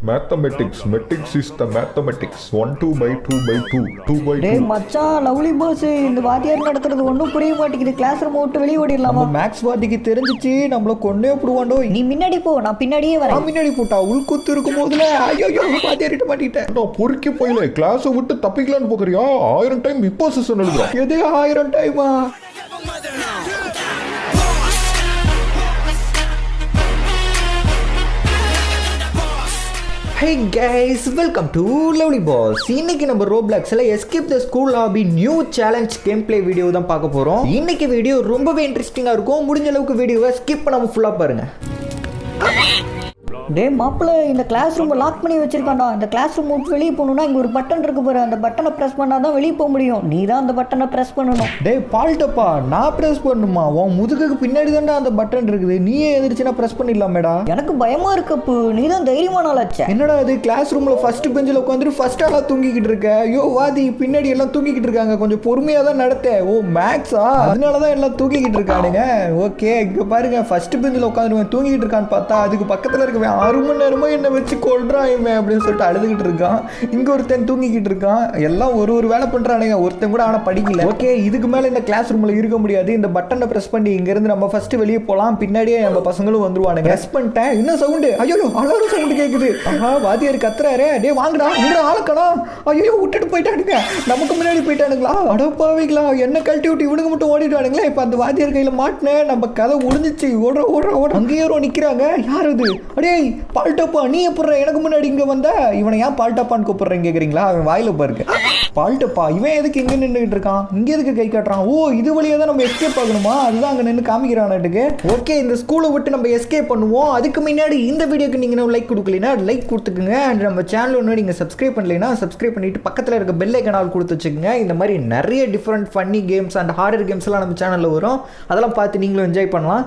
Mathematics is the mathematics. 1 2 by 2 by 2 2 by 2. டேய் மச்சான் lovely pass இந்த வாத்தியார் நடத்துறது ஒன்றும் புரிய மாட்டேங்குது. கிளாஸ் ரூம் விட்டு வெளியே ஓடிடலாமா? மேக்ஸ் வாத்திக்கு தெரிஞ்சிச்சு நம்மள கொண்டே போடுவாண்டோ. நீ முன்னாடி போ, நான் பின்னாடியே வரேன். முன்னாடி போட்டா உள்குத்து இருக்கும் போதுல ஐயோ வாத்தியாரிட்ட மாட்டிட்டேன். நான் பொறுக்கி போயில கிளாஸை விட்டு தப்பிக்கலான்னு போகிறியா? 1000 டைம் இப்போ செஷன் எழுதுறோம். எது 1000 டைமா? Hey guys, welcome to Lovely Boss. இன்னைக்கு நம்ம ரோப்ளாக்ஸ்ல escape the school lobby new challenge game play video தான் பார்க்க போறோம். இன்னைக்கு வீடியோ ரொம்பவே இன்ட்ரெஸ்டிங்கா இருக்கும். முடிஞ்ச அளவுக்கு வீடியோவை ஸ்கிப் பண்ணாம ஃபுல்லா பாருங்க. டேய் மாப்பிள்ள, இந்த கிளாஸ் ரூம் லாக் பண்ணி வச்சிருக்கான்டா. இந்த கிளாஸ் ரூம் விட்டு வெளியே போகணும்னா இங்க ஒரு பட்டன் இருக்கு பாரு, அந்த பட்டனை பிரஸ் பண்ணாதான் வெளியே போக முடியும். நீ தான் அந்த பட்டனை பிரஸ் பண்ணணும். டேய் பால்டப்பா, நான் பிரஸ் பண்ணுமா? உன் முதுகுக்கு பின்னாடி தான்டா அந்த பட்டன் இருக்குது. நீயே எதிர்ச்சுனா பிரஸ் பண்ணிடலாமேடா. எனக்கு பயமா இருக்கு அப்பு. நீ தான் தைரியமான ஆளாச்சே. என்னடா இது கிளாஸ் ரூம்ல ஃபர்ஸ்ட் பெஞ்சில் உட்காந்துட்டு ஃபர்ஸ்ட் ஆளா தூங்கிக்கிட்டு இருக்க? ஐயோ வாதி, பின்னாடி எல்லாம் தூங்கிக்கிட்டு இருக்காங்க. கொஞ்சம் பொறுமையா தான் நடத்த. ஓ மேக்ஸா, அதனாலதான் எல்லாம் தூங்கிக்கிட்டு இருக்கானுங்க. ஓகே, இங்க பாருங்க, ஃபர்ஸ்ட் பெஞ்சில் உட்காந்துருவேன் தூங்கிக்கிட்டு இருக்கான்னு பார்த்தா அதுக்கு பக்கத்துல இருக்கவன் 6 மணி நேரமா என்ன வச்சு கொள்றான் அப்படின்னு சொல்லிட்டு அழுதுகிட்டு இருக்கான். இங்க ஒருத்தன் தூங்கிக்கிட்டு இருக்கான். எல்லாம் ஒரு வேலை பண்றானுங்க. ஒருத்தன் கூட ஆனா படிக்கல. ஓகே, இதுக்கு மேல இந்த கிளாஸ் ரூம்ல இருக்க முடியாது. இந்த பட்டனை பிரஸ் பண்ணி இங்க இருந்து நம்ம ஃபர்ஸ்ட் வெளியே போலாம். பின்னாடியே நம்ம பசங்களும் வந்துருவானுங்க. பிரஸ் பண்ணிட்டேன். என்ன சவுண்ட்? ஐயோ அலாரம் சவுண்ட் கேக்குது. ஆஹா, வாத்தியார் கத்துறாரு. டேய் வாங்கடா, இங்க ஆளக்கடா. ஐயோ விட்டுட்டு போயிட்டானுங்க. நமக்கு முன்னாடி போயிட்டானுங்களா? அடப்பாவீங்களா, என்ன கழட்டி விட்டு இவனுக்கு மட்டும் ஓடிடுவானுங்களா? இப்ப அந்த வாத்தியார் கையில மாட்டினேன். நம்ம கதை முடிஞ்சிச்சு. ஓட அங்கேயோ நிக்கிறாங்க. யார் இது? அடே பால்டப்பா, நீ எப்படி எனக்கு முன்னாடி இங்க வந்த? இவனை ஏன் பால்டப்பான்னு கூப்பிடுறேன்னு கேக்குறீங்களா? அவன் வாயில பாருங்க. பால்டப்பா இவன் எதுக்கு இங்க நின்றுட்டு இருக்கான்? இங்க எதுக்கு கை காட்டுறான்? ஓ, இது வழியா தான் நம்ம எஸ்கேப் ஆகணுமா? அதுதான் அங்க நின்று காமிக்கிறானுக்கு. ஓகே, இந்த ஸ்கூலை விட்டு நம்ம எஸ்கேப் பண்ணுவோம். அதுக்கு முன்னாடி இந்த வீடியோக்கு நீங்க லைக் கொடுக்கலனா லைக் கொடுத்துக்குங்க. அண்ட் நம்ம சேனல் ஒன்று நீங்க சப்ஸ்கிரைப் பண்ணலைன்னா சப்ஸ்கிரைப் பண்ணிட்டு பக்கத்துல இருக்க பெல் ஐகான் கொடுத்து வச்சுக்கோங்க. இந்த மாதிரி நிறைய different funny games and horror games எல்லாம் நம்ம சேனல்ல வரும். அதெல்லாம் பார்த்து நீங்களும் என்ஜாய் பண்ணலாம்.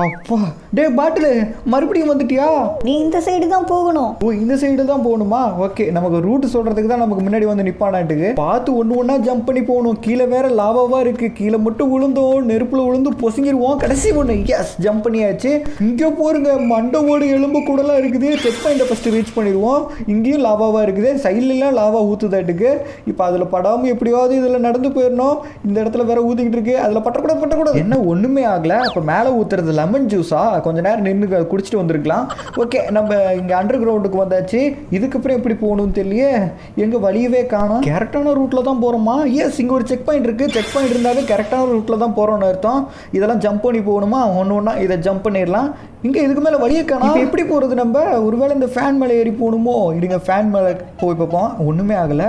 அப்பா, டே பாட்டில் மறுபடியும் வந்துட்டியா? நீ இந்த சைடு தான் போகணும். ஓ, இந்த சைடு தான் போகணுமா? ஓகே, நமக்கு ரூட் சொல்றதுக்கு தான் நமக்கு முன்னாடி வந்து நிப்பானாட்டுக்கு. பார்த்து ஒண்ணா ஜம்ப் பண்ணி போகணும். கீழே வேற லாவாவா இருக்கு. கீழே மட்டும் விழுந்தோம், நெருப்புல விழுந்து பொசுங்கிடுவோம். கடைசி ஒண்ணு எஸ் ஜம்ப் பண்ணியாச்சு. இங்க போருங்க, மண்டவோடு எலும்பு கூடலாம் இருக்குது. செக் பாயிண்ட ஃபர்ஸ்ட் ரீச் பண்ணிடுவோம். இங்கேயும் லாவாவா இருக்குது. சைட்லாம் லாவா ஊத்துதாட்டுக்கு. இப்போ அதுல படாம எப்படியாவது இதுல நடந்து போயிடணும். இந்த இடத்துல வேற ஊத்திக்கிட்டு இருக்கு. அதுல பட்டக்கூடாது. என்ன ஒண்ணுமே ஆகல. அப்ப மேல ஊத்துறது லெமன் ஜூஸா? கொஞ்ச நேரம் நின்று குடிச்சிட்டு வந்திருக்கலாம். ஓகே, நம்ம இங்க அண்டர் கிரவுண்டுக்கு வந்தாச்சு. இதுக்கப்புறம் எப்படி போகணும்னு தெரியல. எங்க வழியவே காணோம். கரெக்டான ரூட்ல தான் போறோமா? எஸ், இங்க ஒரு செக் பாயிண்ட் இருக்கு. செக் பாயிண்ட் இருந்தாவே கரெக்டான ரூட்ல தான் போறோம்னு அர்த்தம். இதெல்லாம் ஜம்ப் பண்ணி போகணுமா? ஒன்னா இதை ஜம்ப் பண்ணிடலாம். இங்க இதுக்கு மேல வழியே காணோம். இப்போ எப்படி போறது? நம்ம ஒருவேளை இந்த ஃபேன் மேலே ஏறி போகணுமோ? இருங்க, ஃபேன் மேலே போய் பார்ப்போம். ஒண்ணுமே ஆகல.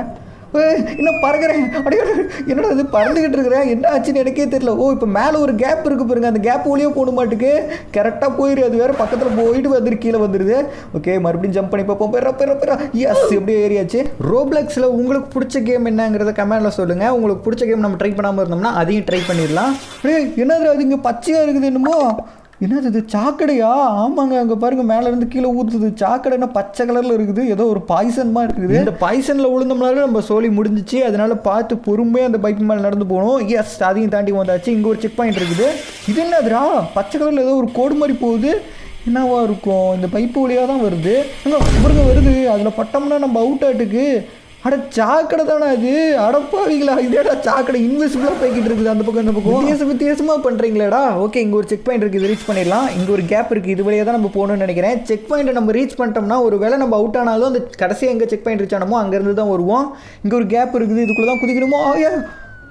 இன்னும் பறக்கிறேன். அப்படியே என்னடா இது பறந்துகிட்டு இருக்கிறேன், என்ன ஆச்சுன்னு எனக்கே தெரியல. ஓ, இப்போ மேலே ஒரு கேப் இருக்கு பாருங்க. அந்த கேப் வழியே போட மாட்டுக்கு. கரெக்டாக போயிரு. அது வேற பக்கத்தில் போயிட்டு வந்துட்டு கீழே வந்துடுது. ஓகே, மறுபடியும் ஜம்ப் பண்ணி பார்ப்போம். பெறா எஸ், எப்படியே ஏறியாச்சு. ரோப்ளாக்ஸில் உங்களுக்கு பிடிச்ச கேம் என்னங்கிறத கமெண்ட்ல சொல்லுங்க. உங்களுக்கு பிடிச்ச கேம் நம்ம ட்ரை பண்ணாமல் இருந்தோம்னா அதையும் ட்ரை பண்ணிடலாம். என்னது அது இங்கே பச்சையாக இருக்குது? என்னமோ என்னது இது? சாக்கடையா? ஆமாங்க, அங்கே பாருங்க, மேலே இருந்து கீழே ஊற்றுது. சாக்கடைனா பச்சை கலரில் இருக்குது. ஏதோ ஒரு பாய்சன்மா இருக்குது. இந்த பாய்சனில் விழுந்தோம்னாலும் நம்ம சோலி முடிஞ்சிச்சு. அதனால பார்த்து பொறுமையாக அந்த பைக் மேலே நடந்து போகணும். எஸ், அதையும் தாண்டி வந்தாச்சு. இங்கே ஒரு செக் பாயிண்ட் இருக்குது. இது என்னதுரா? பச்சை கலரில் ஏதோ ஒரு கோடு மாதிரி போகுது. என்னவா இருக்கும்? இந்த பைப்பு வழியாக தான் வருது. அங்கே வருது. அதில் பட்டோம்னா நம்ம அவுட் ஆட்டுக்கு. அட சாக்கடை தானே அது? அடப்பாவீங்களா, இதேடா சாக்கடை இன்விசிபிளாக போய்கிட்டு இருக்குது. அந்த பக்கம் இந்த பக்கம் வித்தியாசமாக பண்ணுறீங்களேடா. ஓகே, இங்கே ஒரு செக் பாயிண்ட் இருக்குது. இது ரீச் பண்ணிடலாம். இங்கே ஒரு கேப் இருக்குது. இது வழியாக தான் நம்ம போகணும்னு நினைக்கிறேன். செக் பாயிண்ட்டை நம்ம ரீச் பண்ணிட்டோம்னா ஒரு வேளை நம்ம அவுட் ஆனாலும் அந்த கடைசியாக எங்கே செக் பாயிண்ட் ரீச் ஆனமோ அங்கேருந்து தான் வருவோம். இங்கே ஒரு கேப் இருக்குது. இதுக்குள்ளே தான் குதிக்கணுமோ?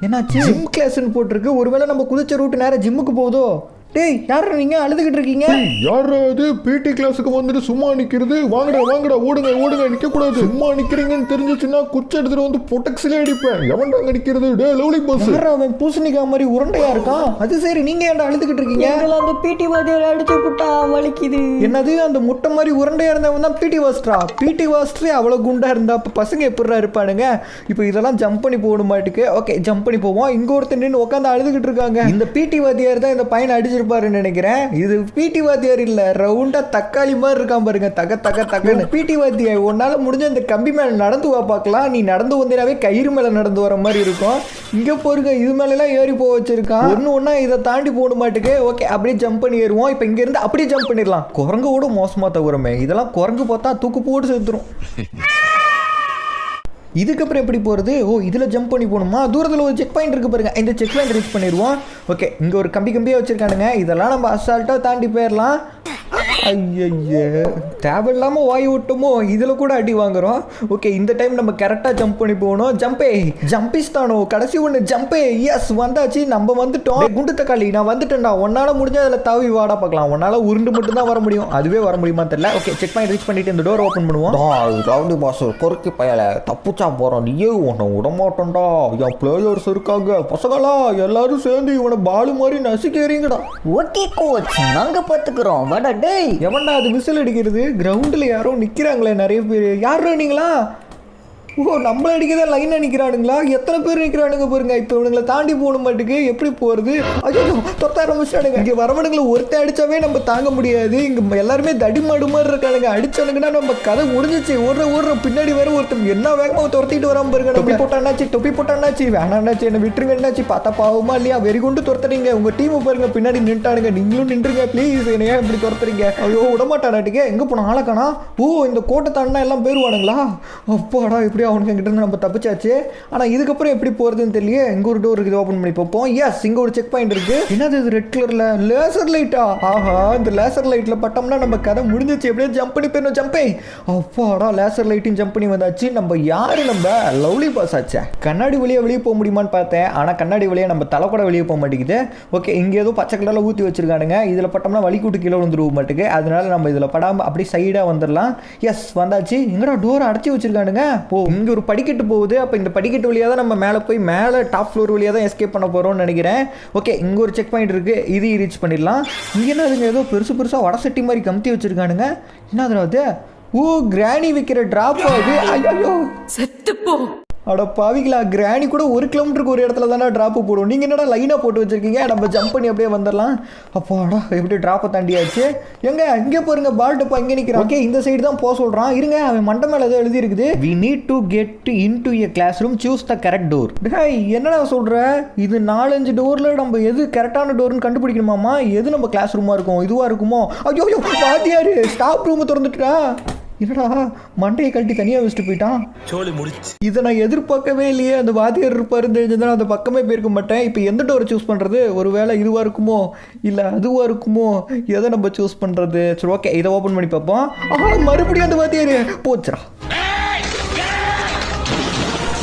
என்னாச்சு? ஜிம் கிளாஸ்ன்னு போட்டிருக்கு. ஒருவேளை நம்ம குதிச்ச ரூட்டு நேரம் ஜிம்முக்கு போகுதோ? டேய், யாரு நீங்க அழுதுகிட்டு இருக்கீங்க? யார் அது பிடி கிளாஸுக்கு வந்துட்டு சும்மா நிக்கிறது? வாங்கடா ஓடுங்க, நிக்க கூடாது. சும்மா நிக்கிறீங்கன்னு தெரிஞ்சிச்சுன்னா குச்சி எடுத்துட்டு வந்து பொட்டக்ஸ்ல அடிப்பேன். எவன்டா நிக்கிறது? டேய் லவ்லி பாஸ், அவன் பூசணிக்கா மாதிரி உருண்டையா இருக்கான். அது சரி, நீங்க ஏன்டா அழுதுகிட்டு இருக்கீங்க? அந்த பிடி வாத்தியார் அடிச்சு புட்டா வலிக்குது. என்னது? அந்த முட்டை மாதிரி உருண்டையா இருந்தவன் தான் பிடி வாஸ்டரா? பிடி வாஸ்டரே அவ்வளவு குண்டா இருந்தா அப்ப பசங்க எப்படிடா இருப்பானுங்க? இப்போ இதெல்லாம் ஜம்ப் பண்ணி போகணும் மாட்டுக்கு. ஓகே, ஜம்ப் பண்ணி போவோம். இங்க ஒருத்தர் நின்று உட்காந்து அழுதுகிட்டு இருக்காங்க. இந்த பிடி வாத்தியார் தான் இந்த பையனை அடிச்சு முடிஞ்சிருப்பாருன்னு நினைக்கிறேன். இது பிடி வாத்தியார் இல்ல, ரவுண்டா தக்காளி மாதிரி இருக்கான் பாருங்க, தகன்னு. பிடி வாத்தியார் உன்னால முடிஞ்ச இந்த கம்பி மேல நடந்து வா பார்க்கலாம். நீ நடந்து வந்தீனாவே கயிறு மேல நடந்து வர மாதிரி இருக்கும். இங்க போருங்க, இது மேல எல்லாம் ஏறி போக வச்சிருக்கான். ஒண்ணா இதை தாண்டி போட மாட்டுக்கு. ஓகே, அப்படியே ஜம்ப் பண்ணி ஏறுவோம். இப்ப இங்க இருந்து அப்படியே ஜம்ப் பண்ணிடலாம். குரங்கு கூட மோசமா தகுறமே, இதெல்லாம் குரங்கு பார்த்தா தூக்கு போட்டு சேர்த்துரும். இதுக்கப்புறம் எப்படி போகிறது? ஓ, இதில் ஜம்ப் பண்ணி போகணுமா? தூரத்தில் ஒரு செக் பாயிண்ட் இருக்குது பாருங்க, இந்த செக் பாயிண்ட் ரீச் பண்ணிடுவோம். ஓகே, இங்கே ஒரு கம்பியாக வச்சுருக்கானுங்க, இதெல்லாம் நம்ம அசால்ட்டாக தாண்டி போயிடலாம். ஐயய்யே, தேவையில்லாமல் வாய் விட்டோமோ, இதில் கூட அடி வாங்குறோம். ஓகே, இந்த டைம் நம்ம கரெக்டாக ஜம்ப் பண்ணி போகணும். ஜம்பிஸ்தானோ கடைசி ஒன்று ஜம்பே. எஸ், வந்தாச்சு, நம்ம வந்துட்டோம். குண்டு தக்காளி, நான் வந்துட்டேன்டா. உன்னால் முடிஞ்சால் அதில் தாவி வாடா பார்க்கலாம். உன்னால் உருண்டு மட்டும் தான் வர முடியும், அதுவே வர முடியுமா தெரியல. ஓகே, செக் பாயிண்ட் ரீச் பண்ணிட்டு இந்த டோர் ஓப்பன் பண்ணுவோம். ரவுடி பாஸ் பொறுக்கி பயல தப்புச்சா போறோம், நீயே உன்னை விடமாட்டோம்டா. என் பிளேயர்ஸ் இருக்காங்க பசங்களா, எல்லாரும் சேர்ந்து இவனை பாலு மாதிரி நசுக்கிறீங்கடா. ஓகே கோச், நாங்க பாத்துக்கிறோம். வாடா டேய். எவன்டா அது விசில் அடிக்கிறது? கிரவுண்டில் யாரோ நிற்கிறாங்களே நிறைய பேர். யாரோ நீங்களா? ஓ, நம்மள அடிக்கதான் லைன் நிற்கிறானுங்களா? எத்தனை பேர் நிற்கிறானுங்க பாருங்க. இப்போ இவனுங்களை தாண்டி போகணும் மாட்டுக்கு, எப்படி போகிறது? ஐயோ, தொத்த ஆரம்பிச்சிட்டானுங்க. இங்கே வரவனுங்களை ஒருத்தர் அடித்தாவே நம்ம தாங்க முடியாது. இங்கே எல்லாருமே தடிமாடு மாதிரி இருக்கானுங்க. அடிச்சானுங்கன்னா நம்ம கதை முடிஞ்சிச்சு. ஓடுற பின்னாடி வேற ஒருத்தர் என்ன வேகமாக துரத்திட்டு வராம பாருங்க. டொப்பி போட்டான்னாச்சு வேணாண்ணாச்சு, என்ன விட்டுருங்க என்னாச்சு. பார்த்தா பாவமா இல்லையா? வெறி கொண்டு துரத்துறீங்க. உங்கள் டீமை பாருங்க, பின்னாடி நின்ட்டானுங்க. நீங்களும் நின்றுங்க ப்ளீஸ். என்ன ஏன் இப்படி துரத்துறீங்க? ஐயோ, விடமாட்டானாட்டுக்கு. எங்கே போன ஆளக்கானா? ஓ, இந்த கோட்டை தாண்டினா எல்லாம் போயிடுவானுங்களா? அப்பாடா, இப்படி அவனுக்கு கிட்ட இருந்து நம்ம தப்பிச்சாச்சு. ஆனால் இதுக்கப்புறம் எப்படி போகிறதுன்னு தெரியல. இங்கே ஒரு டோர் இருக்குது, ஓப்பன் பண்ணி பார்ப்போம். எஸ், இங்கே ஒரு செக் பாயிண்ட் இருக்குது. என்னது இது ரெட் கலரில்? லேசர் லைட்டா? ஆஹா, இந்த லேசர் லைட்டில் பட்டோம்னா நம்ம கதை முடிஞ்சிச்சு. எப்படியே ஜம்ப் பண்ணி போயிடணும். ஜம்பே. அப்பாடா, லேசர் லைட்டையும் ஜம்ப் பண்ணி வந்தாச்சு. நம்ம யாரு? நம்ம லவ்லி பாஸ் ஆச்சா. கண்ணாடி வழியாக வெளியே போக முடியுமான்னு பார்த்தேன், ஆனால் கண்ணாடி வழியாக நம்ம தலை கூட வெளியே போக மாட்டேங்குது. ஓகே, இங்கே ஏதோ பச்சை கலரில் ஊற்றி வச்சிருக்கானுங்க. இதில் பட்டோம்னா வலி கூட்டு கீழே வந்துருவ மாட்டுக்கு. அதனால நம்ம இதில் படாமல் அப்படியே சைடாக வந்துடலாம். எஸ், வந்தாச்சு. எங்கடா டோரை அடைச்சி வச்சிருக்கானுங்க? ஓ, இங்கே ஒரு படிக்கட்டு போகுது. அப்போ இந்த படிக்கட்டு வழியாக தான் நம்ம மேலே போய் மேலே டாப் ஃப்ளோர் வழியாக தான் எஸ்கேப் பண்ண போகிறோம்னு நினைக்கிறேன். ஓகே, இங்கே ஒரு செக் பாயிண்ட் இருக்குது, இது ரீச் பண்ணிடலாம். இங்கே என்ன அதுங்க ஏதோ பெருசாக வடை சட்டி மாதிரி கமுத்தி வச்சுருக்கானுங்க. என்ன அது? ஓ, கிராணி வைக்கிற ட்ராப் ஆகுது. ஐயோ, செத்துப்போ. அட பாவிங்களா, கிராணி கூட 1 கிலோமீட்டருக்கு ஒரு இடத்துல தானே ட்ராப்பு போடும். நீங்கள் என்னடா லைனாக போட்டு வச்சுருக்கீங்க? நம்ம ஜம்ப் பண்ணி அப்படியே வந்துடலாம். அப்பாடா, எப்படி ட்ராப்பை தாண்டியாச்சு. இங்கே பாருங்க, பால் டப்பா இங்கே நிற்கிறோம். ஓகே, இந்த சைடு தான் போக சொல்கிறான். இருங்க, அவன் மண்டை மேலே ஏதோ எழுதி இருக்குது. We need to get into a class room, choose the correct door. என்னடா சொல்கிற? இது 4-5 டோரில் நம்ம எது கரெக்டான டோர்னு கண்டுபிடிக்கணுமாமா? எது நம்ம கிளாஸ் ரூமாக இருக்கும்? இதுவாக இருக்குமோ? ஐயோ, வாத்தியாரு ஸ்டாப் ரூமை திறந்துட்டா. என்னடா, மண்டையை கழட்டி தனியாக வச்சுட்டு போயிட்டான். இதை நான் எதிர்பார்க்கவே இல்லையே. அந்த வாத்தியார் இருப்பாருன்னு தெரிஞ்சதுன்னா அந்த பக்கமே போயிருக்க மாட்டேன். இப்போ எந்த டோரை சூஸ் பண்ணுறது? ஒரு வேளை இதுவாக இருக்குமோ இல்லை அதுவாக இருக்குமோ? எதை நம்ம சூஸ் பண்ணுறது? சரி, ஓகே, இதை ஓப்பன் பண்ணி பார்ப்போம். மறுபடியும் அந்த வாத்தியார் போச்சுரா.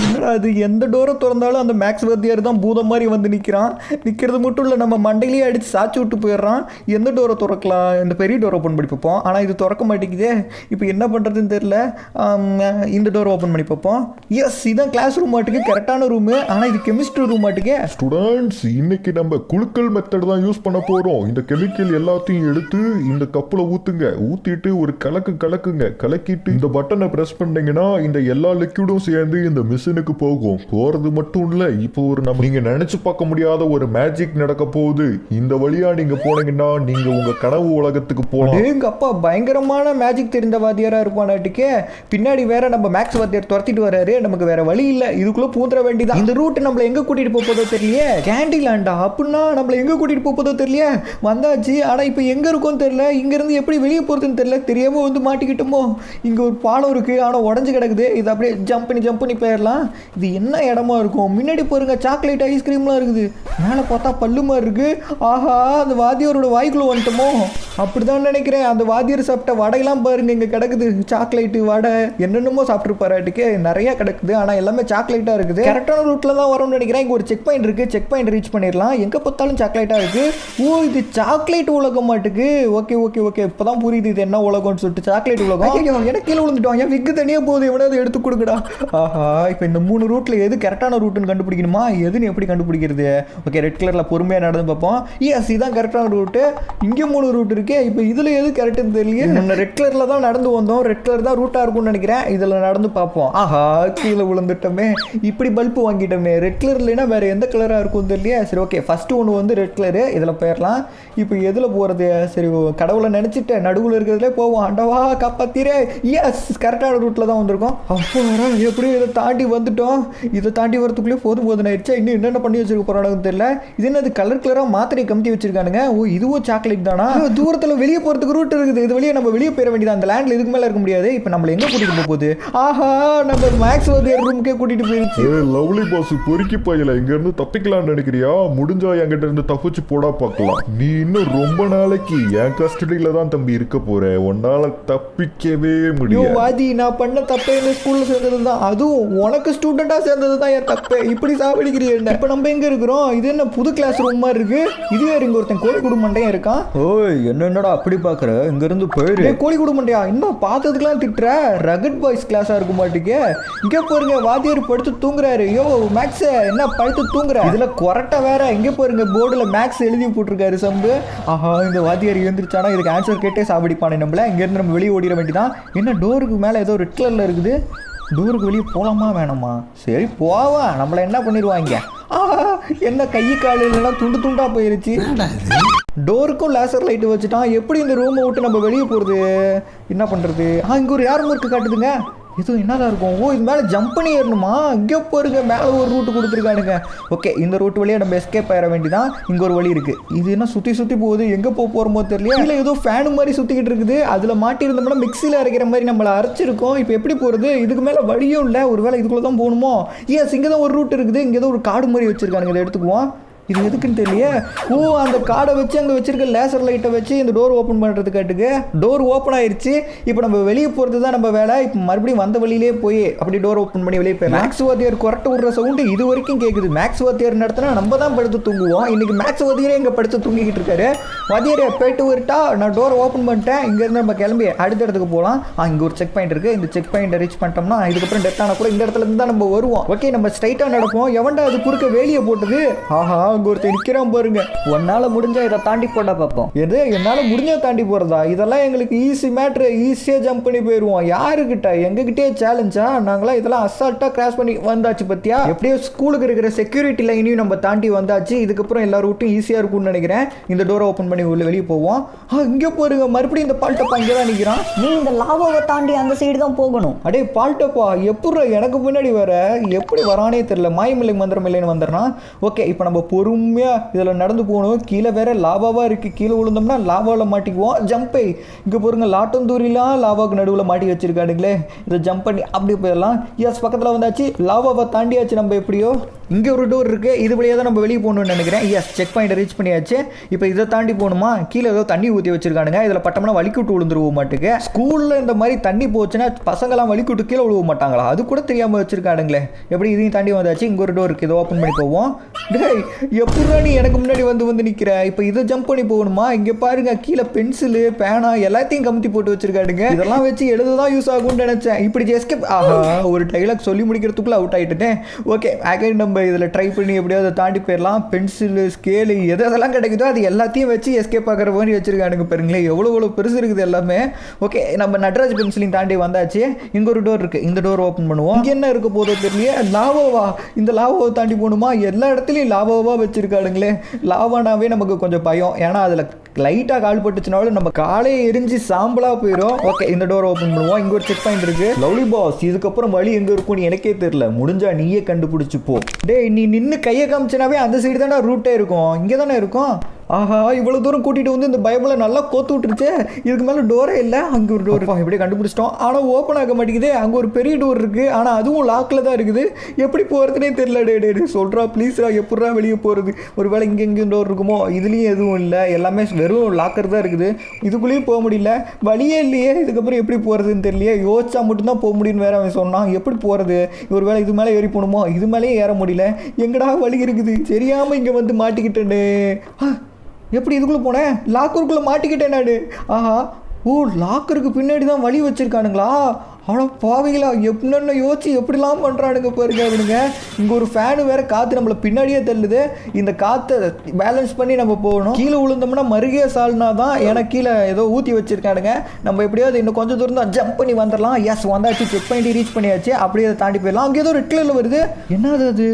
என்னடா அது? எந்த டோரை திறந்தாலும் அந்த மேக்ஸ் வாத்தியார் தான் பூதம் மாதிரி வந்து நிற்கிறது மட்டும் இல்லை, நம்ம மண்டையிலேயே அடித்து சாச்சி விட்டு போயிடுறான். எந்த டோரை திறக்கலாம்? இந்த பெரிய டோர் ஓப்பன் பண்ணி பார்ப்போம். ஆனால் இது திறக்க மாட்டேங்குதே. இப்போ என்ன பண்ணுறதுன்னு தெரியல. இந்த டோர் ஓப்பன் பண்ணி பார்ப்போம். எஸ், இதுதான் கிளாஸ் ரூம் மாட்டுக்கு கரெக்டான ரூமு. ஆனால் இது கெமிஸ்ட்ரி ரூம் மாட்டுக்கு. ஸ்டூடெண்ட்ஸ், இன்னைக்கு நம்ம குலுக்கல் மெத்தட் தான் யூஸ் பண்ண போகிறோம். இந்த கெமிக்கல் எல்லாத்தையும் எடுத்து இந்த கப்பில் ஊற்றிட்டு ஒரு கலக்குங்க. கலக்கிட்டு இந்த பட்டனை ப்ரெஸ் பண்ணீங்கன்னா இந்த எல்லா லிக்விடும் சேர்ந்து இந்த மிஷினுக்கு போறது மட்டும் இல்ல, இப்போ ஒரு நீங்க நினைச்சு பார்க்க முடியாத ஒரு மேஜிக் நடக்க போகுது. இந்த வழியா நீங்க போனீங்கன்னா நீங்க உங்க கனவு உலகத்துக்கு போலாம். எங்க அப்பா பயங்கரமான மேஜிக் தெரிந்த வாத்தியாரா இருப்பானாட்டுக்கே. பின்னாடி வேற நம்ம மேக்ஸ் வாத்தியார் துரத்திட்டு வராரு. நமக்கு வேற வழி இல்ல, இதுக்குள்ள பூந்துற வேண்டியதான். இந்த ரூட் நம்மள எங்க கூட்டிட்டு போதோ தெரியலையே. கேண்டிலாண்டா அப்படின்னா நம்மள எங்க கூட்டிட்டு போதோ தெரியலையே. வந்தாச்சு, ஆனா இப்போ எங்க இருக்கும்னு தெரியல. இங்க இருந்து எப்படி வெளியே போறதுன்னு தெரியல. தெரியாம வந்து மாட்டிக்கிட்டோமோ. இங்க ஒரு பாலம் இருக்கு, ஆனா உடஞ்சு கிடக்குது. இது அப்படியே ஜம்ப் பண்ணி போயிடலாம். இது என்ன இடமா இருக்கும்? முன்னாடி பாருங்க, சாக்லேட் ஐஸ்கிரீம்லாம் இருக்குது. மேலே பார்த்தா பல்லு மாதிரி இருக்கு. ஆஹா, அந்த வாத்தியாரோட வாய்க்குள்ள வந்துட்டோமோ? அப்படிதான் நினைக்கிறேன். அந்த வாத்தியார் சாப்பிட்ட வடையெல்லாம் பாருங்க இங்கே கிடக்குது. சாக்லேட்டு வடை என்னென்னமோ சாப்பிட்டுருப்பாராட்டுக்கு நிறைய கிடக்குது. ஆனால் எல்லாமே சாக்லேட்டாக இருக்குது. கரெக்டான ரூட்டில் தான் வரும்னு நினைக்கிறேன். இங்கே ஒரு செக் பாயிண்ட் இருக்குது. செக் பாயிண்ட் ரீச் பண்ணிடலாம். எங்கே பார்த்தாலும் சாக்லேட்டாக இருக்குது. ஓ, இது சாக்லேட் உலகம் மாட்டுக்கு. ஓகே, இப்போ தான் புரியுது இது என்ன உலகம்னு சொல்லிட்டு. சாக்லேட் உலகம். எனக்கு கீழே விழுந்துட்டோம். என் விக்கு தனியாக போகுது, எவனாவது எடுத்து கொடுங்கடா. ஆஹா, இப்போ இந்த 3 ரூட்டில் எது கரெக்டான ரூட்டுன்னு கண்டுபிடிக்கணுமா? எதுன்னு எப்படி கண்டுபிடிக்கிறது? ஓகே, ரெட் கலரில் பொறுமையாக நடந்து பார்ப்போம். எஸ், இதுதான் கரெக்டான ரூட்டு. இங்கே 3 ரூட் இருக்கே. இப்போ இதில் எது கரெக்டுன்னு தெரியல. முன்ன ரெட் கலரில் தான் நடந்து வந்தோம். ரெட் கலர் தான் ரூட்டாக இருக்கும்னு நினைக்கிறேன். இதில் நடந்து பார்ப்போம். ஆஹா, கீழே விழுந்துட்டோமே. இப்படி பல்பு வாங்கிட்டோமே. ரெட் கலர் இல்லைன்னா வேறு எந்த கலராக இருக்கும் தெரியல. சரி, ஓகே, ஃபஸ்ட்டு ஒன்று வந்து ரெட் கலரு. இதில் போயிடலாம். இப்போ எதில் போகிறது? சரி, கடவுளை நினச்சிட்டு நடுவில் இருக்கிறதுலே போவோம். ஆண்டவா காப்பாத்திரே. எஸ், கரெக்டான ரூட்டில் தான் வந்திருக்கோம். அப்போ எப்படியும் இதை தாண்டி வந்துட்டோம். இதை தாண்டி வரதுக்குள்ளே போதும் ஆயிடுச்சா? இன்னும் என்னென்ன பண்ணி வச்சிருக்க போகிறாங்கன்னு தெரியல. இது என்னது கலர் கலராக மாத்திரை கம்பி வச்சிருக்கானுங்க. ஓ, இதுவும் சாக்லேட் தானா? தூரத்தில் வெளியே போகிறதுக்கு ரூட் இருக்குது. இது வெளியே நம்ம வெளியே போயிட வேண்டியது. அந்த லேண்டில் இதுக்கு மேலே இருக்க முடியாது. இப்போ நம்மளை எங்கே கூட்டிகிட்டு போகுது? ஆஹா, நம்ம மேக்ஸ் ரூமுக்கே கூட்டிகிட்டு போயிடுச்சு. லவ்லி பாஸ், பொறுக்கி பாயல, இங்கேருந்து தப்பிக்கலாம்னு நினைக்கிறியா? முடிஞ்சா என்கிட்ட இருந்து தப்பிச்சு போடா பார்க்கலாம். நீ இன்னும் ரொம்ப நாளைக்கு என் கஸ்டடியில தான் தம்பி இருக்க போற. உன்னால தப்பிக்கவே முடியாது. வாதி, நான் பண்ண தப்பே இந்த ஸ்கூல்ல சேர்ந்தது தான். அதுவும் உனக்கு ஸ்டூடெண்டா சேர்ந்தது தான் என் தப்பே. இப்படி சாப்பிடுக்கிறீ என்ன? இப்போ நம்ம எங்க இருக்கிறோம்? இது என்ன புது கிளாஸ் ரூம் மாதிரி இருக்கு? இதுவே இங்க ஒருத்தன் கோழி குடு மண்டையா இருக்கான். ஓய், என்னடா அப்படி பாக்குற? இங்க இருந்து போயிரு. கோழி குடு மண்டையா, இன்னும் பார்த்ததுக்கெல்லாம் திட்டுற. ரகட் பாய்ஸ் கிளாஸா இருக்க மாட்டேங்க. இங்க போருங்க, வாத்தியார் படுத்து தூங்குறாரு. யோ மேக்ஸ், என்ன படுத்து தூங்குற? இதுல கொரட்டை வேற. இங்க போருங்க, போர்டுல மேக்ஸ் எழுதி போட்டிருக்காரு சம்பு. ஆஹா, இந்த வாத்தியார் எழுந்திருச்சானா இதுக்கு ஆன்சர் கேட்டே சாப்பிடிப்பானே நம்மள. இங்கேருந்து நம்ம வெளியே ஓடிட வேண்டியதான். என்ன டோருக்கு மேலே ஏதோ ரெட் கலரில் இருக்குது. டோருக்கு வெளியே போகலாமா வேணாமா? சரி போவா, நம்மளை என்ன பண்ணிடுவாங்க? என்ன கை காலெல்லாம் துண்டு துண்டாக போயிருச்சு. டோருக்கும் லேசர் லைட்டு வச்சுட்டான். எப்படி இந்த ரூமை விட்டு நம்ம வெளியே போகிறது? என்ன பண்ணுறது? இங்கே ஒரு யாரும் இருக்கு காட்டுதுங்க. இது என்னதான் இருக்கும்? ஓ, இது மேலே ஜம்ப் பண்ணி ஏறணுமா? இங்கே போருங்க, மேலே ஒரு ரூட்டு கொடுத்துருக்கானுங்க. ஓகே, இந்த ரூட் வழியாக நம்ம எஸ்கேப் ஆகிட வேண்டியதான். இங்கே ஒரு வழி இருக்குது. இது என்ன சுற்றி சுற்றி போகுது? எங்கே போகிறோமோ தெரியல. இல்லை, ஏதோ ஃபேனு மாதிரி சுற்றிக்கிட்டு இருக்குது. அதில் மாட்டியிருந்தோம்னா மிக்சியில் அரைக்கிற மாதிரி நம்மளை அரைச்சிருக்கோம். இப்போ எப்படி போகிறது? இதுக்கு மேலே வழியும் இல்லை. ஒரு வேளை இதுக்குள்ளே தான் போகணுமோ? எஸ், இங்கே தான் ஒரு ரூட் இருக்குது. இங்கே ஏதோ ஒரு காடு மாதிரி வச்சுருக்கானுங்க. இதை எடுத்துக்குவோம். இது எதுக்குன்னு தெரியல. ஓ, அந்த கார்டை வச்சு அங்கே வச்சிருக்க லேசர் லைட்டை வச்சு இந்த டோர் ஓப்பன் பண்ணுறதுக்காட்டுக்கு டோர் ஓப்பன் ஆயிடுச்சு. இப்போ நம்ம வெளியே போகிறது தான் நம்ம வேலை. இப்போ மறுபடியும் வந்த வழியிலே போய் அப்படி டோர் ஓப்பன் பண்ணி வெளியே போய் மேக்ஸ் வாத்தியார் கொரட்டை விடுற சவுண்டு இது வரைக்கும் கேட்குது. மேக்ஸ் வாத்தியார் நடத்தினா நம்ம தான் படுத்து தூங்குவோம். இன்னைக்கு மேக்ஸ் வாத்தியாரே இங்கே படுத்து தூங்கிக்கிட்டு இருக்காரு. வாத்தியாரே போயிட்டு வரட்டா? நான் டோர் ஓப்பன் பண்ணிட்டேன். இங்கேருந்து நம்ம கிளம்பி அடுத்த இடத்துக்கு போகலாம். இங்கே ஒரு செக் பாயிண்ட் இருக்குது. இந்த செக் பாயிண்ட் ரீச் பண்ணிட்டோம்னா இதுக்கப்புறம் டெத் ஆனால் கூட இந்த இடத்துல இருந்து தான் நம்ம வருவோம். ஓகே, நம்ம ஸ்ட்ரைட்டாக நடப்போம். எவன்டா அது குறுக்க வேலியை போட்டது? ஆஹா, அங்கே ஒருத்தர் நிற்கிறான் பாருங்க. உன்னால முடிஞ்சா இதை தாண்டி போட்டா பார்ப்போம். எது என்னால் முடிஞ்சா தாண்டி போகிறதா? இதெல்லாம் எங்களுக்கு ஈஸி மேட்ரு. ஈஸியாக ஜம்ப் பண்ணி போயிடுவோம். யாருக்கிட்ட? எங்ககிட்டே சேலஞ்சா? நாங்களாம் இதெல்லாம் அசால்ட்டாக கிராஸ் பண்ணி வந்தாச்சு. பத்தியா, எப்படியோ ஸ்கூலுக்கு இருக்கிற செக்யூரிட்டி லைனையும் நம்ம தாண்டி வந்தாச்சு. இதுக்கப்புறம் எல்லா ரூட்டும் ஈஸியாக இருக்கும்னு நினைக்கிறேன். இந்த டோரை ஓப்பன் பண்ணி உள்ள வெளியே போவோம். இங்கே போருங்க, மறுபடியும் இந்த பால்டப்பா இங்கே தான் நிற்கிறான். நீ இந்த லாவாவை தாண்டி அந்த சைடு தான் போகணும். அடே பால்டப்பா, எப்படி எனக்கு முன்னாடி வர? எப்படி வரானே தெரியல. மாயமில்லை மந்திரம் இல்லைன்னு வந்துடுறான். ஓகே, இப்போ நம்ம பொறுமையாக இதில் நடந்து போகணும். கீழே வேற லாவாவாக இருக்குது. கீழே விழுந்தோம்னா லாவாவில் மாட்டிக்குவோம். ஜம்பை இங்கே போருங்க, லாட்டந்தூரிலாம் லாவாவுக்கு நடுவில் மாட்டி வச்சிருக்கானுங்களே. இதை ஜம்ப் பண்ணி அப்படி போயிடலாம். எஸ், பக்கத்தில் வந்தாச்சு. லாவாவை தாண்டியாச்சு. நம்ம எப்படியோ இங்கே ஒரு டோர் இருக்குது. இது வழியாக தான் நம்ம வெளியே போகணும்னு நினைக்கிறேன். எஸ், செக் பாயிண்ட் ரீச் பண்ணியாச்சு. இப்போ இதை தாண்டி போகணுமா? கீழே ஏதோ தண்ணி ஊற்றி வச்சிருக்கானுங்க. இதில் பட்டம்னா வலிக்கூட்டு விழுந்துருவோம் மாட்டுக்கு. ஸ்கூலில் இந்த மாதிரி தண்ணி போச்சுன்னா பசங்களாம் வலிக்கூட்டு கீழே விழுவ மாட்டாங்களா? அது கூட தெரியாமல் வச்சிருக்கானுங்களே. எப்படி இதையும் தாண்டி வந்தாச்சு. இங்கே ஒரு டோர் இருக்குது. இதை ஓப்பன் பண்ணி போவோம். டேய், எப்படி நீ எனக்கு முன்னாடி வந்து நிற்கிற? இப்போ இதை ஜம்ப் பண்ணி போகணுமா? இங்கே பாருங்க, கீழே பென்சிலு பேனா எல்லாத்தையும் கமுத்தி போட்டு வச்சிருக்காடுங்க. இதெல்லாம் வச்சு எழுததான் யூஸ் ஆகும்னு நினைச்சேன். இப்படி எஸ்கேப் ஒரு டைலாக் சொல்லி முடிக்கிறதுக்குள்ள அவுட் ஆகிட்டேன். ஓகே, அகைன் நம்ம இதில் ட்ரை பண்ணி எப்படியாவது தாண்டி போயிடலாம். பென்சிலு ஸ்கேலு எதெல்லாம் கிடைக்குதோ அது எல்லாத்தையும் வச்சு எஸ்கேப் ஆகிற மாதிரி வச்சிருக்கானுங்க. பாருங்களேன், எவ்வளோ பெருசு இருக்குது எல்லாமே. ஓகே, நம்ம நட்ராஜ் பென்சிலையும் தாண்டி வந்தாச்சு. இங்கே ஒரு டோர் இருக்குது. இந்த டோர் ஓப்பன் பண்ணுவோம். இங்கே என்ன இருக்க போதோ தெரியல. லாவாவா? இந்த லாவாவை தாண்டி போகணுமா? எல்லா இடத்துலையும் லாவாவாக வச்சிருக்காளுங்களே. லாவானாவே நமக்கு கொஞ்சம் பயம். ஏன்னா அதில் லைட்டாக கால் பட்டுச்சுனாலும் நம்ம காலே எரிஞ்சு சாம்பலாக போயிடும். ஓகே, இந்த டோர் ஓப்பன் பண்ணுவோம். இங்கே ஒரு செக் பாயிண்ட் இருக்கு. லவ்லி பாஸ், இதுக்கப்புறம் வழி எங்கே இருக்கும்னு எனக்கே தெரியல. முடிஞ்சா நீயே கண்டுபிடிச்சு போ. டேய், நீ நின்று கையை காமிச்சினாவே அந்த சைடு தானே ரூட்டே இருக்கும். இங்கே தானே இருக்கும். ஆஹா, இவ்வளோ தூரம் கூட்டிகிட்டு வந்து இந்த பைபிளை நல்லா கோத்து விட்டுருச்சு. இதுக்கு மேலே டோரே இல்லை. அங்கே ஒரு டோர் எப்படியே கண்டுபிடிச்சிட்டோம். ஆனால் ஓப்பன் ஆக மாட்டேங்குது. அங்கே ஒரு பெரிய டோர் இருக்குது. ஆனால் அதுவும் லாக்கில் தான் இருக்குது. எப்படி போகிறதுனே தெரியல. டே சொல்கிறா ப்ளீஸ்ரா, எப்படா வெளியே போகிறது? ஒரு வேளை இங்கே டோர் இருக்குமோ? இதுலேயும் எதுவும் இல்லை. எல்லாமே வெறும் லாக்கர் தான் இருக்குது. இதுக்குள்ளேயும் போக முடியல. வழியே இல்லையே. இதுக்கப்புறம் எப்படி போகிறதுன்னு தெரியலையே. யோசிச்சா மட்டும்தான் போக முடியும்னு வேற அவன் சொன்னான். எப்படி போகிறது? ஒரு வேளை இது மேலே ஏறி போகணுமோ? இது மேலேயே ஏற முடியல. எங்கடா வழி இருக்குது? தெரியாமல் இங்கே வந்து மாட்டிக்கிட்டேன்னு. எப்படி இதுக்குள்ளே போனேன்? லாக்கருக்குள்ளே மாட்டிக்கிட்டேன் நாடு. ஆஹா, ஓ, லாக்கருக்கு பின்னாடி தான் வழி வச்சுருக்கானுங்களா? ஆனால் பாவிகளா எப்படின்னு யோசிச்சு எப்படிலாம் பண்ணுறானுங்க பாருங்க அவனுங்க. இங்கே ஒரு ஃபேனு வேறு காற்று நம்மளை பின்னாடியே தள்ளுது. இந்த காற்றை பேலன்ஸ் பண்ணி நம்ம போகணும். கீழே விழுந்தோம்னா மருகே சால்னா தான், ஏன்னா கீழே ஏதோ ஊற்றி வச்சிருக்கானுங்க. நம்ம எப்படியாவது இன்னும் கொஞ்சம் தூரம் தான் ஜம்ப் பண்ணி வந்துடலாம். எஸ் வந்தாச்சு, செக் பண்ணிட்டு ரீச் பண்ணியாச்சு. அப்படியே அதை தாண்டி போயிடலாம். அங்கே ஏதோ ரெட் கலரில் வருது, என்னது அது?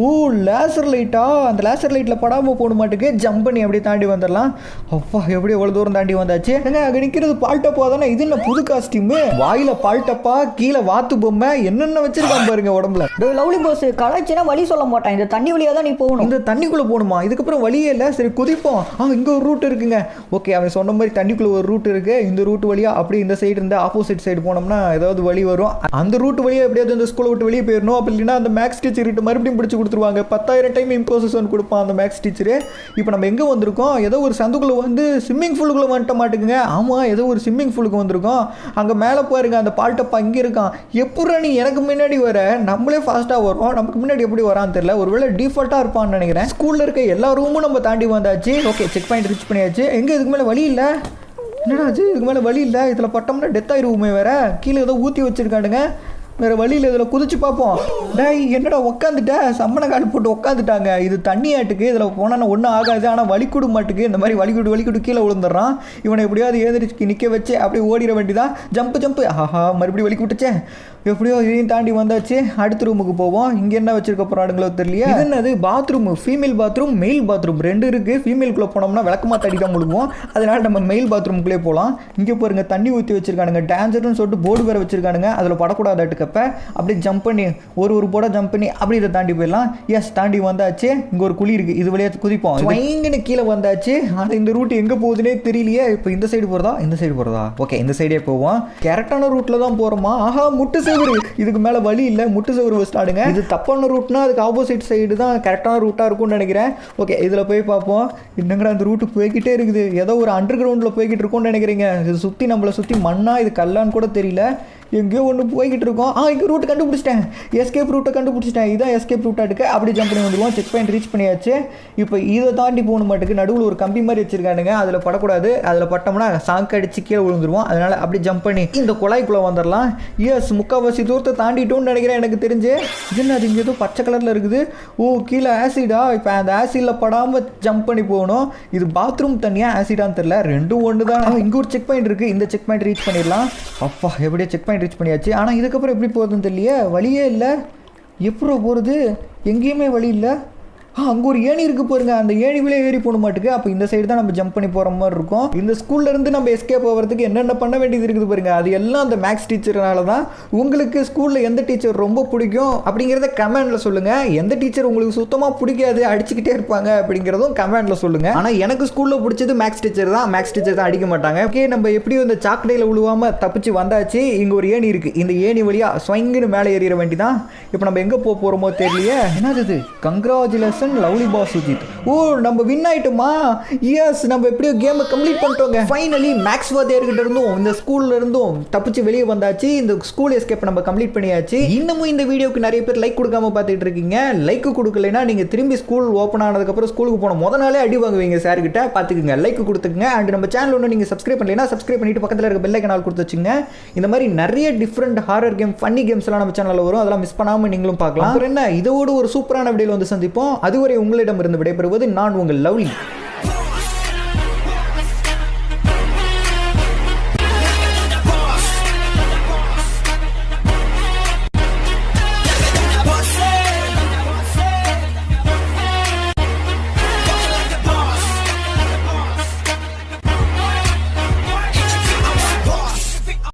ஓ லேசர் லைட்டா? அந்த லேசர் லைட்டில் படாமல் போட மாட்டேங்க. ஜம்ப் பண்ணி அப்படியே தாண்டி வந்துடலாம். அப்பா எப்படி எவ்வளோ தூரம் தாண்டி வந்தாச்சு. ஏங்க அங்கே நிற்கிறது பால்டப்பா தானே? இது என்ன புது காஸ்டியூமு? வாயில் பால்டப்பா, கீழே வாத்து பொம்மை, என்னென்ன வச்சிருக்கான் பாருங்க உடம்புல. லவ்லி பாஸ் கலாய்ச்சினா வழி சொல்ல மாட்டான். இந்த தண்ணி வழியாக தான் நீ போகணும். இந்த தண்ணிக்குள்ளே போகணுமா? இதுக்கப்புறம் வழியே இல்லை. சரி குதிப்போம். இங்கே ஒரு ரூட் இருக்குங்க. ஓகே, அவன் சொன்ன மாதிரி தண்ணிக்குள்ளே ஒரு ரூட் இருக்குது. இந்த ரூட் வழியாக அப்படி இந்த சைடு இருந்து ஆப்போசிட் சைடு போனோம்னா ஏதாவது வழி வரும். அந்த ரூட் வழியாக எப்படியாவது இந்த ஸ்கூலை விட்டு வெளியே போயிடணும். அப்படி இல்லைன்னா அந்த மேக்ஸ் டீச்சர் மறுபடியும் பிடிச்சி கொடுத்துருவாங்க. 10,000 டைம் இம்போசிஷன் கொடுப்பான் அந்த மேக்ஸ் டீச்சரு. இப்போ நம்ம எங்கே வந்திருக்கோம்? ஏதோ ஒரு சந்துக்குள்ளே வந்து ஸ்விம்மிங் பூலுக்குள்ளே வந்துட்ட மாட்டேங்குங்க. ஆமாம், ஏதோ ஒரு ஸ்விம்மிங் பூலுக்கு வந்திருக்கோம். அங்கே மேலே பாருங்க, அந்த பால்டப்பா அங்கே இருக்கான். எப்படா நீ எனக்கு முன்னாடி வர? நம்மளே ஃபாஸ்ட்டாக வரோம், நமக்கு முன்னாடி எப்படி வரான்னு தெரியல. ஒருவேளை டிஃபால்ட்டாக இருப்பான்னு நினைக்கிறேன். ஸ்கூலில் இருக்க எல்லா ரூமும் நம்ம தாண்டி வந்தாச்சு. ஓகே, செக் பாயிண்ட் ரீச் பண்ணியாச்சு. எங்கே இதுக்கு மேலே வழி இல்லை? என்னடா ஆச்சு? இதுக்கு மேலே வழி இல்லை. இதில் பட்டோம்னா டெத் ஆகிருவுமே வேற. கீழே ஏதோ ஊற்றி வச்சிருக்கானுங்க. வேறு வழியில் இதில் குதிச்சு பார்ப்போம். டேய் என்னடா உட்காந்துட்டேன், சம்மண காடு போட்டு உட்காந்துட்டாங்க. இது தண்ணி ஆட்டுக்கு, இதில் போனால் ஒன்றும் ஆகாது. ஆனால் வலிக்குடு மாட்டுக்கு இந்த மாதிரி வலிக்குடு கீழே விழுந்துடுறான். இவனை எப்படியாவது ஏந்திரிச்சு நிற்க வச்சு அப்படியே ஓடிட வேண்டியதான். ஜம்ப்பு ஆஹா, மறுபடியும் வலிக்கு விட்டுச்சேன். எப்படியோ இதையும் தாண்டி வந்தாச்சு. அடுத்த ரூமுக்கு போவோம். இங்கே என்ன வச்சிருக்க போகிறானுங்களோ தெரியல. இது என்னது? Bathroom, female bathroom, mail bathroom ரெண்டு இருக்குது. ஃபீமேலுக்குள்ளே போனோம்னா விளக்கமாக தடி தான் முழுவோம். அதனால் நம்ம மெயில் பாத்ரூமுக்குள்ளே போகலாம். இங்கே பாருங்க தண்ணி ஊற்றி வச்சிருக்கானுங்க. டேஞ்சர்னு சொல்லிட்டு போர்டு வேறு வச்சிருக்கானுங்க. அதில் படக்கூடாதாட்டுக்கப்ப அப்படியே ஜம்ப் பண்ணி ஒரு போட ஜம்ப் பண்ணி அப்படி இதை தாண்டி போயிடலாம். எஸ், தாண்டி வந்தாச்சு. இங்கே ஒரு குழி இருக்குது, இது வழியாக குதிப்போம். ஸ்வைங்கன்னு கீழே வந்தாச்சு. ஆனால் இந்த ரூட் எங்கே போகுதுன்னே தெரியலையே. இப்போ இந்த சைடு போகிறதா? ஓகே, இந்த சைடே போவோம். கரெக்டான ரூட்டில் தான் போகிறோமா? ஆஹா, முட்டு செவரு. இதுக்கு மேலே வழி இல்லை, முட்டு செவரு வச்சுட்டாடுங்க. இது தப்பான ரூட்னா அதுக்கு ஆப்போசிட் சைடு தான் கரெக்டான ரூட்டாக இருக்கும்னு நினைக்கிறேன். ஓகே, இதில் போய் பார்ப்போம். என்னங்கடா அந்த ரூட்டு போய்கிட்டே இருக்குது. ஏதோ ஒரு அண்டர் கிரவுண்டில் போய்கிட்டு இருக்கும்னு நினைக்கிறீங்க. இது சுற்றி நம்மளை சுற்றி மண்ணா, இது கல்லான்னு கூட தெரியல. எங்கேயோ ஒன்று போய்கிட்டு இருக்கோம். இங்கே ரூட்டு கண்டுபிடிச்சிட்டேன். எஸ்கேப் ரூட்டை கண்டுபிடிச்சிட்டேன். இதான் எஸ்கேப் ரூட்டாக இருக்குது. அப்படி ஜம்ப் பண்ணி வந்துடுவோம். செக் பாயிண்ட் ரீச் பண்ணியாச்சு. இப்போ இதை தாண்டி போகணும் மாட்டுக்கு. நடுவில் ஒரு கம்பி மாதிரி வச்சிருக்கானுங்க. அதில் படக்கூடாது. அதில் பட்டோம்னா சாக்கு அடிச்சு கீழே விழுந்துருவோம். அதனால் அப்படி ஜம்ப் பண்ணி இந்த குழாய்க்குள்ளே வந்துடலாம். எஸ், முக்கால்வாசி தூரத்தை தாண்டிட்டோம்னு நினைக்கிறேன் எனக்கு தெரிஞ்சு. இது அது இங்கே ஏதோ பச்சை கலரில் இருக்குது. ஓ, கீழே ஆசிடா? இப்போ அந்த ஆசிடில் படாமல் ஜம்ப் பண்ணி போகணும். இது பாத்ரூம் தண்ணியாக ஆசிடான்னு தெரியல, ரெண்டும் ஒன்று தான். இங்கே ஒரு செக் பாயிண்ட் இருக்குது. இந்த செக் பாயிண்ட் ரீச் பண்ணிடலாம். அப்பா, எப்படியே செக் பாயிண்ட் ரீச் பண்ணியாச்சு. ஆனால் இதுக்கப்புறம் எப்படி போகுதுன்னு தெரியல. வழியே இல்லை. எப்போ போகிறது? எங்கேயுமே வழி இல்லை. அங்கே ஒரு ஏணி இருக்குது பாருங்க. அந்த ஏணி விலை ஏறி போன மாட்டுக்கு. அப்போ இந்த சைடு தான் நம்ம ஜம்ப் பண்ணி போகிற மாதிரி இருக்கும். இந்த ஸ்கூல்லேருந்து நம்ம எஸ்கேப் ஆகிறதுக்கு என்னென்ன பண்ண வேண்டியது இருக்குது பாருங்க. அது எல்லாம் அந்த மேக்ஸ் டீச்சர்னால தான். உங்களுக்கு ஸ்கூலில் எந்த டீச்சர் ரொம்ப பிடிக்கும் அப்படிங்கிறத கமெண்டில் சொல்லுங்கள். எந்த டீச்சர் உங்களுக்கு சுத்தமாக பிடிக்காது, அடிச்சுக்கிட்டே இருப்பாங்க அப்படிங்கிறதும் கமெண்டில் சொல்லுங்கள். ஆனால் எனக்கு ஸ்கூலில் பிடிச்சது மேக்ஸ் டீச்சர் தான். மேக்ஸ் டீச்சர் தான் அடிக்க மாட்டாங்க. ஓகே, நம்ம எப்படியும் இந்த சாக்கடையில் விழுவாமல் தப்பிச்சு வந்தாச்சு. இங்கே ஒரு ஏணி இருக்குது. இந்த ஏணி வழியாக ஸ்வைங்குன்னு மேலே ஏறிட வேண்டிதான். இப்போ நம்ம எங்கே போக போகிறோமோ தெரியலையே. என்னது இது? Congratulation lovely boss Sujith. Oh, நம்ம வின் ஆயிட்டோமா? எஸ், நம்ம எப்படியோ கேமை கம்ப்ளீட் பண்ணிட்டோங்க. ஃபைனலி மேக்ஸ் வாத்தியார்கிட்ட இருந்தும் இந்த ஸ்கூல்ல இருந்தும் தப்பிச்சு வெளியே வந்தாச்சு. இந்த ஸ்கூல் எஸ்கேப் நம்ம கம்ப்ளீட் பண்ணியாச்சு. இன்னமும் இந்த வீடியோக்கு நிறைய பேர் லைக் கொடுக்காம பார்த்துட்டு இருக்கீங்க. லைக் கொடுக்கலைன்னா நீங்க திரும்பி ஸ்கூல் ஓப்பன் ஆனதுக்கப்புறம் ஸ்கூலுக்கு போன முத நாளே அடி வாங்குவீங்க சார் கிட்ட. பார்த்துக்குங்க, லைக் கொடுத்துக்குங்க. அண்ட் நம்ம சேனல் ஒன்று நீங்கள் சப்ஸ்கிரைப் பண்ணலைன்னா சப்ஸ்கிரைப் பண்ணிட்டு பக்கத்தில் இருக்க பெல் ஐகான் கொடுத்து வச்சுங்க. இந்த மாதிரி நிறைய different horror game, funny games எல்லாம் நம்ம சேனலில் வரும். அதெல்லாம் மிஸ் பண்ணாமல் நீங்களும் பார்க்கலாம். அப்புறம் என்ன, இதோடு ஒரு சூப்பரான வீடியோவில் வந்து சந்திப்போம். அதுவரை உங்களிடமிருந்து விடைபெறுவது நான் உங்கள் லவ்லி.